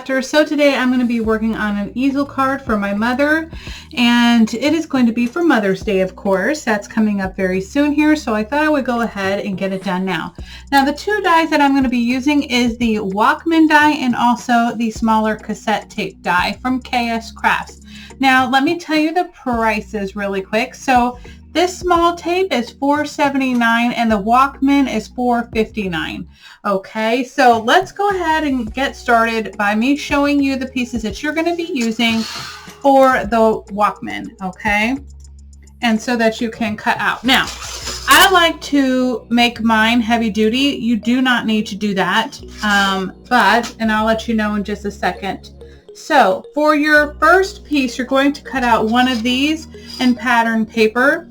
Crafters. So today I'm going to be working on an easel card for my mother, and it is going to be for Mother's Day, of course. That's coming up very soon here, so I thought I would go ahead and get it done now. Now the two dies that I'm going to be using is the Walkman die and also the smaller cassette tape die from KSCraft. Now let me tell you the prices really quick. So this small tape is $4.79 and the Walkman is $4.59. Okay, so let's go ahead and get started by me showing you the pieces that you're going to be using for the Walkman, okay? And so that you can cut out. Now, I like to make mine heavy duty. You do not need to do that, and I'll let you know in just a second. So for your first piece, you're going to cut out one of these in pattern paper.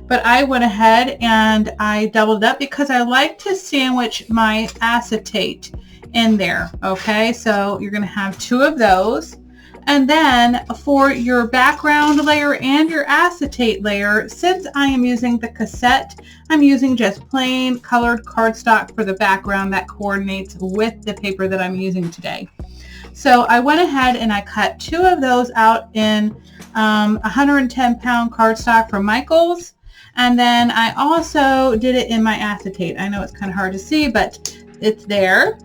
But I went ahead and I doubled up because I like to sandwich my acetate in there. Okay, so you're going to have two of those. And then for your background layer and your acetate layer, since I am using the cassette, I'm using just plain colored cardstock for the background that coordinates with the paper that I'm using today. So I went ahead and I cut two of those out in 110-pound cardstock from Michaels. And then I also did it in my acetate. I know it's kind of hard to see, but it's there.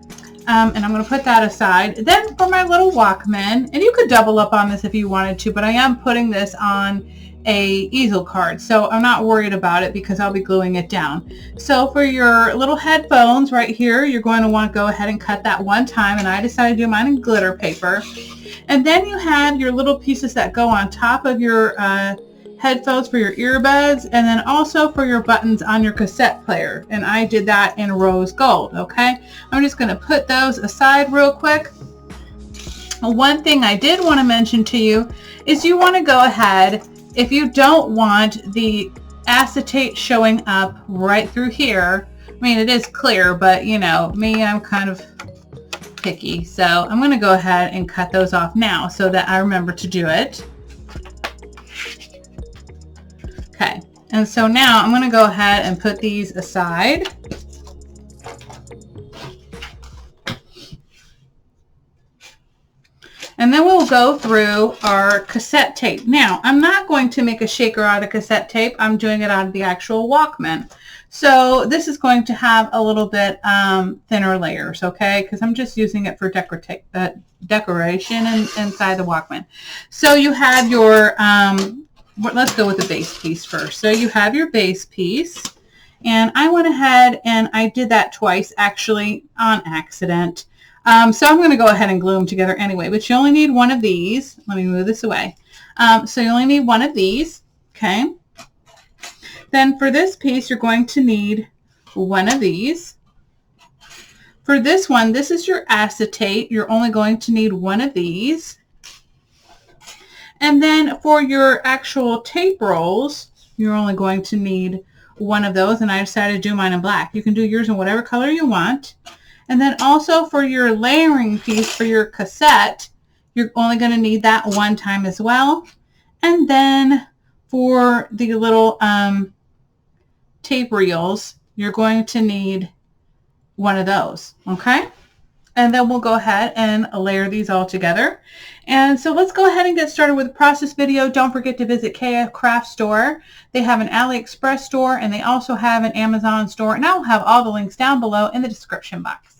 And I'm going to put that aside. Then for my little Walkman, and you could double up on this if you wanted to, but I am putting this on a easel card. So I'm not worried about it because I'll be gluing it down. So for your little headphones right here, you're going to want to go ahead and cut that one time. And I decided to do mine in glitter paper. And then you have your little pieces that go on top of your headphones for your earbuds, and then also for your buttons on your cassette player, and I did that in rose gold. Okay, I'm just going to put those aside real quick. One thing I did want to mention to you is you want to go ahead, if you don't want the acetate showing up right through here. I mean, it is clear, but you know me, I'm kind of picky, so I'm going to go ahead and cut those off now so that I remember to do it. Okay, and so now I'm going to go ahead and put these aside. And then we'll go through our cassette tape. Now, I'm not going to make a shaker out of cassette tape. I'm doing it out of the actual Walkman. So this is going to have a little bit thinner layers, okay? Because I'm just using it for decoration inside the Walkman. So you have your... let's go with the base piece first. So you have your base piece, and I went ahead and I did that twice actually on accident. So I'm going to go ahead and glue them together anyway, but you only need one of these. Let me move this away. So you only need one of these, okay? Then for this piece, you're going to need one of these. For this one, this is your acetate. You're only going to need one of these. And then for your actual tape rolls, you're only going to need one of those, and I decided to do mine in black. You can do yours in whatever color you want. And then also for your layering piece for your cassette, you're only going to need that one time as well. And then for the little tape reels, you're going to need one of those, okay? And then we'll go ahead and layer these all together. And so let's go ahead and get started with the process video. Don't forget to visit KSCraft store. They have an AliExpress store, and they also have an Amazon store. And I'll have all the links down below in the description box.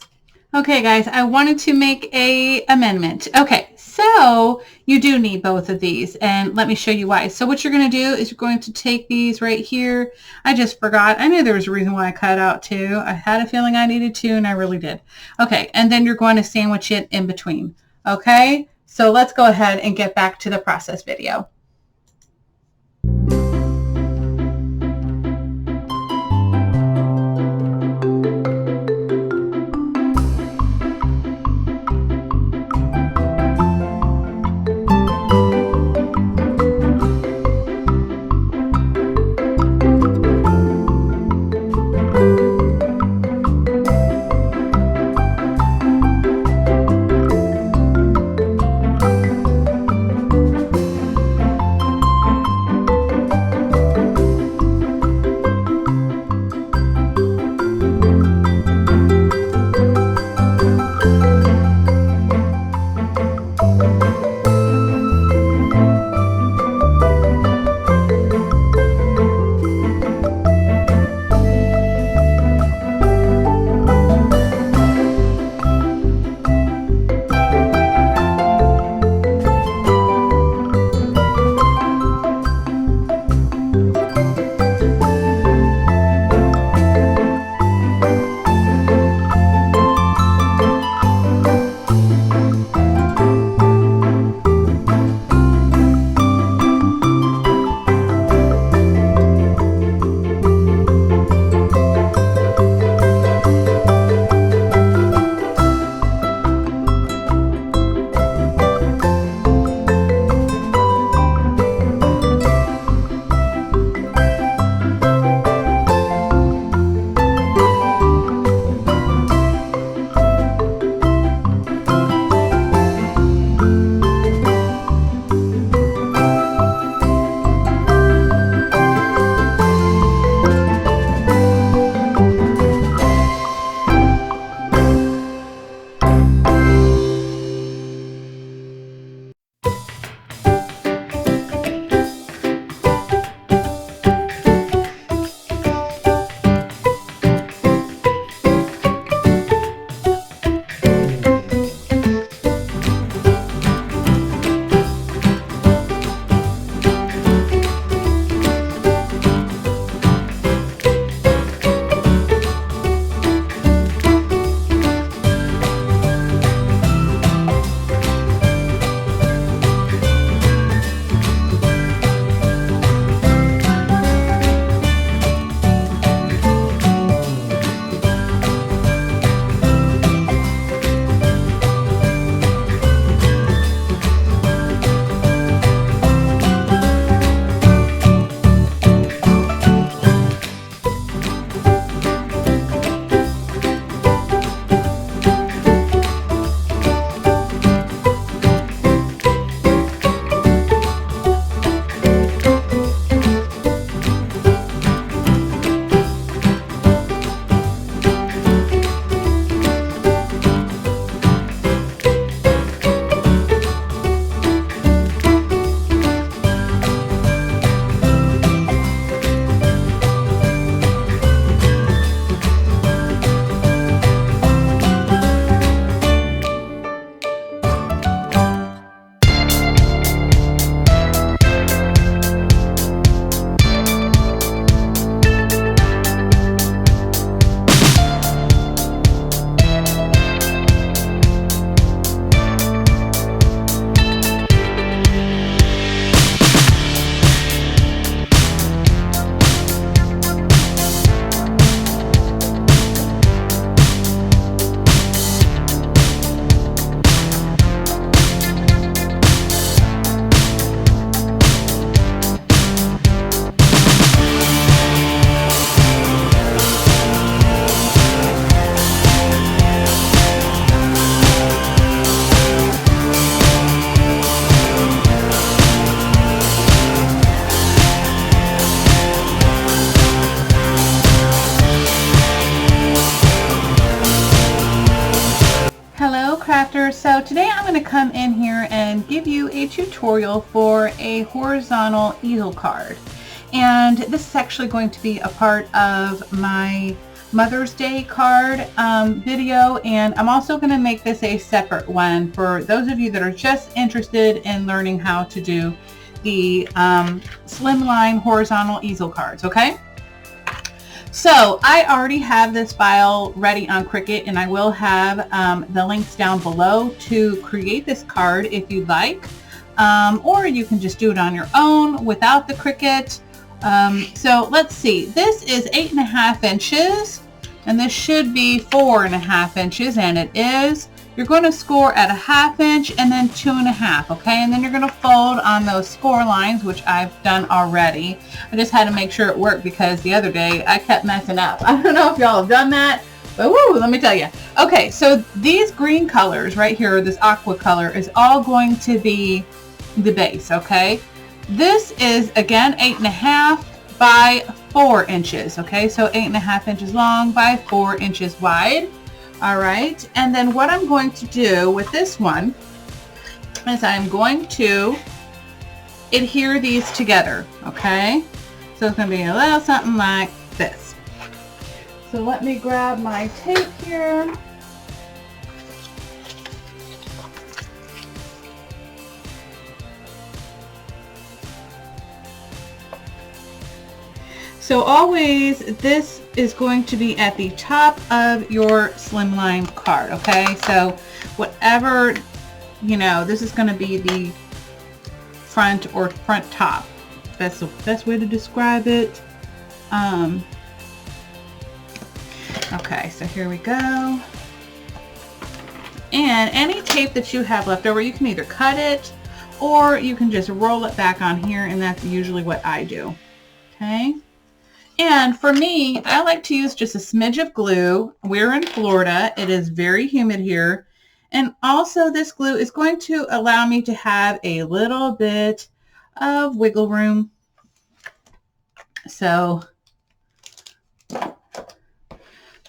Okay, guys, I wanted to make an amendment. Okay, so you do need both of these, and let me show you why. So what you're going to do is you're going to take these right here. I just forgot. I knew there was a reason why I cut out two. I had a feeling I needed to, and I really did. Okay, and then you're going to sandwich it in between. Okay, so let's go ahead and get back to the process video. Hello crafters. So today I'm going to come in here and give you a tutorial for a horizontal easel card. And this is actually going to be a part of my Mother's Day card video, and I'm also going to make this a separate one for those of you that are just interested in learning how to do the Slimline horizontal easel cards, okay? So I already have this file ready on Cricut, and I will have the links down below to create this card if you'd like, or you can just do it on your own without the Cricut. So let's see, this is 8.5 inches and this should be 4.5 inches, and it is. You're going to score at 1/2 inch and then 2.5, okay? And then you're going to fold on those score lines, which I've done already. I just had to make sure it worked because the other day I kept messing up. I don't know if y'all have done that, but woo, let me tell you. Okay, so these green colors right here, this aqua color, is all going to be the base, okay? This is, again, 8.5 by 4 inches, okay? So 8.5 inches long by 4 inches wide. All right, and then what I'm going to do with this one is I'm going to adhere these together, okay? So it's going to be a little something like this. So let me grab my tape here. So always, this is going to be at the top of your Slimline card, okay? So whatever, you know, this is going to be the front or front top. That's the best way to describe it. Okay, so here we go. And any tape that you have left over, you can either cut it or you can just roll it back on here, and that's usually what I do, okay? And for me, I like to use just a smidge of glue. We're in Florida. It is very humid here. And also this glue is going to allow me to have a little bit of wiggle room. So, all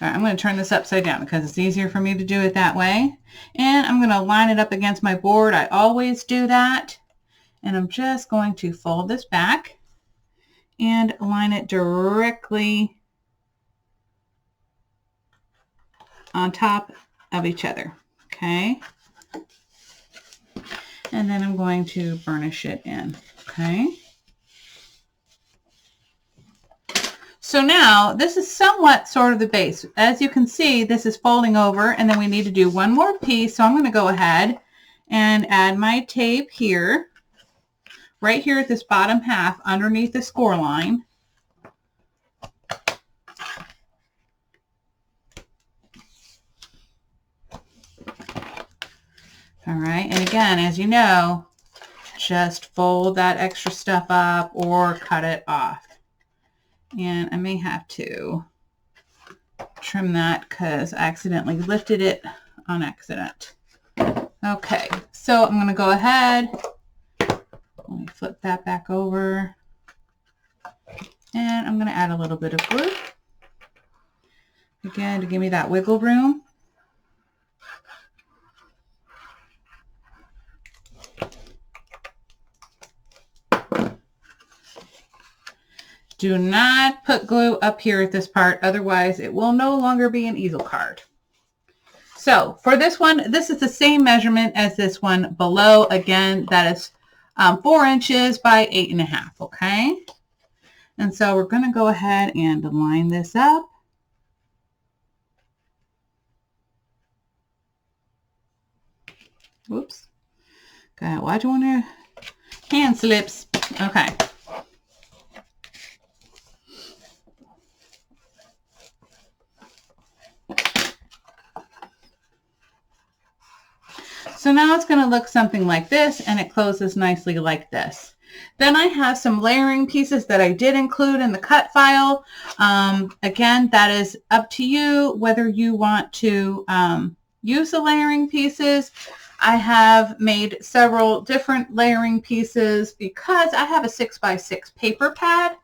right, I'm going to turn this upside down because it's easier for me to do it that way. And I'm going to line it up against my board. I always do that. And I'm just going to fold this back and line it directly on top of each other, okay? And then I'm going to burnish it in, okay? So now this is somewhat sort of the base. As you can see, this is folding over, and then we need to do one more piece. So I'm going to go ahead and add my tape here. Right here at this bottom half underneath the score line. All right, and again, as you know, just fold that extra stuff up or cut it off. And I may have to trim that because I accidentally lifted it on accident. Okay, so I'm going to go ahead. Let me flip that back over, and I'm going to add a little bit of glue, again, to give me that wiggle room. Do not put glue up here at this part, otherwise it will no longer be an easel card. So for this one, this is the same measurement as this one below. Again, that is 4 inches by 8.5, okay? And so we're going to go ahead and line this up. Whoops. Okay, watch on your hand slips. Okay. So now it's going to look something like this, and it closes nicely like this. Then I have some layering pieces that I did include in the cut file. Again, that is up to you whether you want to use the layering pieces. I have made several different layering pieces because I have a 6x6 paper pad.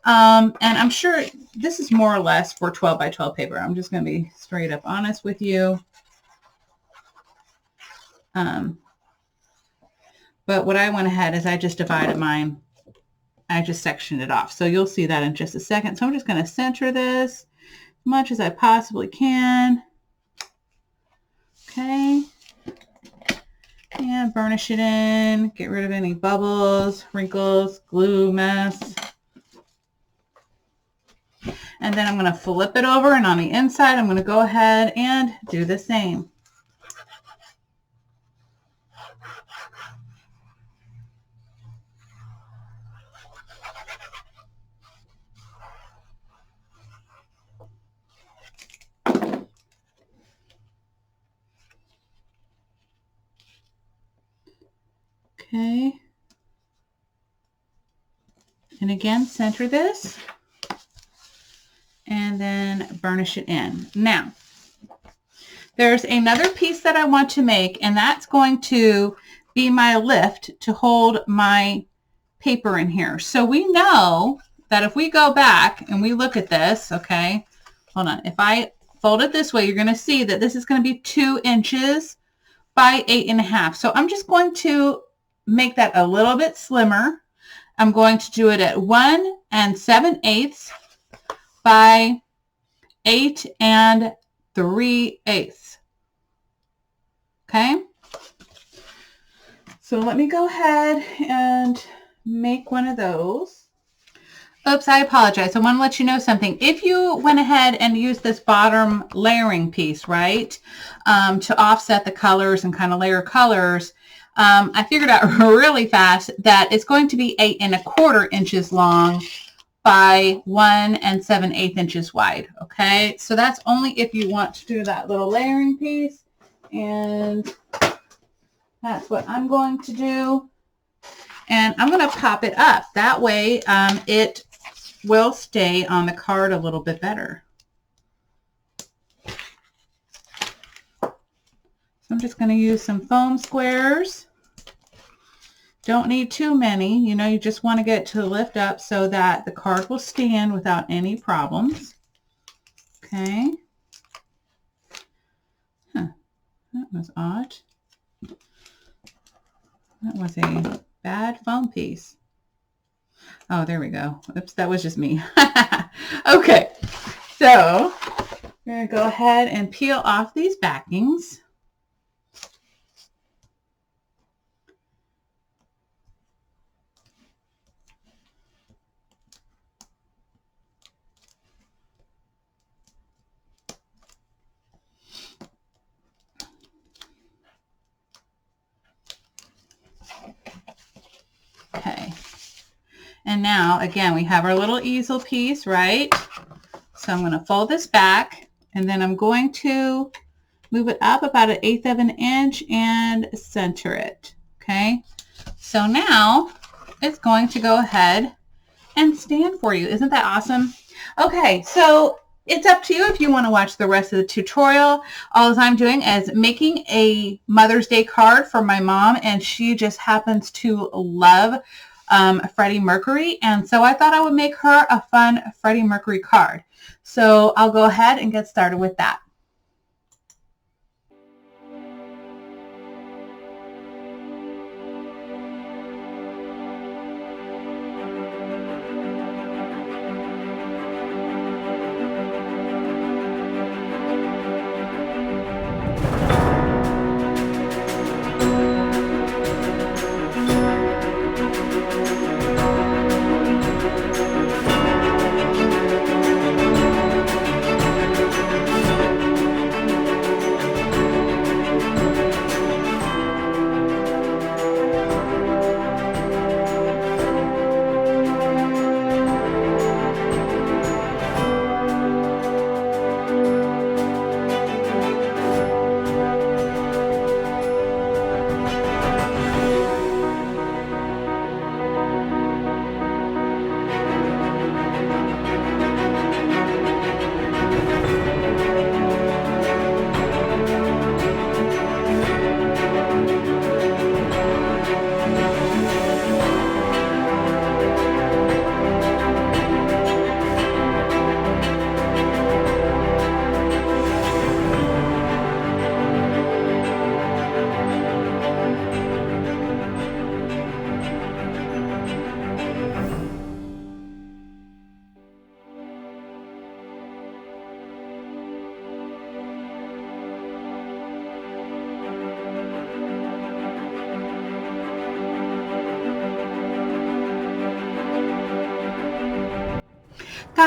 And I'm sure this is more or less for 12 by 12 paper. I'm just going to be straight up honest with you. But what I went ahead is I just divided mine. I just sectioned it off. So you'll see that in just a second. So I'm just going to center this as much as I possibly can. Okay. And burnish it in. Get rid of any bubbles, wrinkles, glue mess. And then I'm going to flip it over, and on the inside I'm going to go ahead and do the same. Okay. And again, center this. And then burnish it in. Now, there's another piece that I want to make, and that's going to be my lift to hold my paper in here. So we know that if we go back and we look at this, okay, hold on. If I fold it this way, you're going to see that this is going to be 2 inches by 8.5. So I'm just going to make that a little bit slimmer. I'm going to do it at 1 7/8 by 8 3/8. Okay. So let me go ahead and make one of those. Oops, I apologize. I want to let you know something. If you went ahead and used this bottom layering piece, right, to offset the colors and kind of layer colors, I figured out really fast that it's going to be 8 1/4 inches long by 1 7/8 inches wide. Okay, so that's only if you want to do that little layering piece, and that's what I'm going to do. And I'm going to pop it up. That way it will stay on the card a little bit better. So I'm just going to use some foam squares. Don't need too many. You know, you just want to get it to lift up so that the card will stand without any problems. Okay. Huh. That was odd. That was a bad foam piece. Oh, there we go. Oops, that was just me. Okay, so we're going to go ahead and peel off these backings. Okay. And now, again, we have our little easel piece, right? So I'm going to fold this back, and then I'm going to move it up about 1/8 of an inch and center it. Okay. So now it's going to go ahead and stand for you. Isn't that awesome? Okay. So it's up to you if you want to watch the rest of the tutorial. All I'm doing is making a Mother's Day card for my mom, and she just happens to love Freddie Mercury, and so I thought I would make her a fun Freddie Mercury card. So I'll go ahead and get started with that.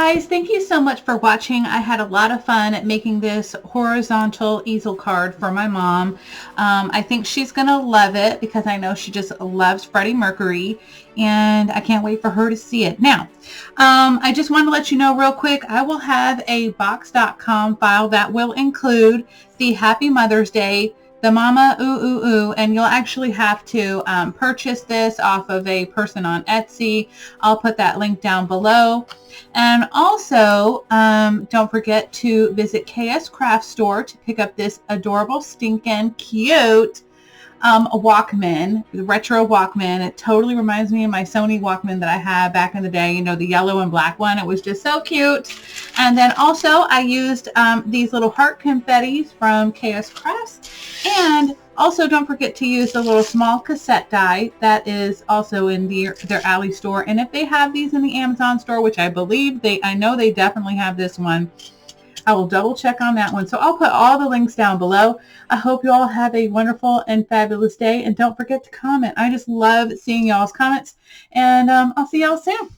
guys, thank you so much for watching. I had a lot of fun making this horizontal easel card for my mom. I think she's going to love it because I know she just loves Freddie Mercury, and I can't wait for her to see it. Now, I just want to let you know real quick, I will have a box.com file that will include the Happy Mother's Day, the Mama Ooh Ooh Ooh, and you'll actually have to purchase this off of a person on Etsy. I'll put that link down below. And also, don't forget to visit KSCraft store to pick up this adorable, stinking, cute Walkman, the retro Walkman. It totally reminds me of my Sony Walkman that I had back in the day, you know, the yellow and black one. It was just so cute. And then also I used these little heart confettis from KSCraft. And also don't forget to use the little small cassette die that is also in their Alley store. And if they have these in the Amazon store, which I believe I know they definitely have this one, I will double check on that one. So I'll put all the links down below. I hope you all have a wonderful and fabulous day. And don't forget to comment. I just love seeing y'all's comments. And I'll see y'all soon.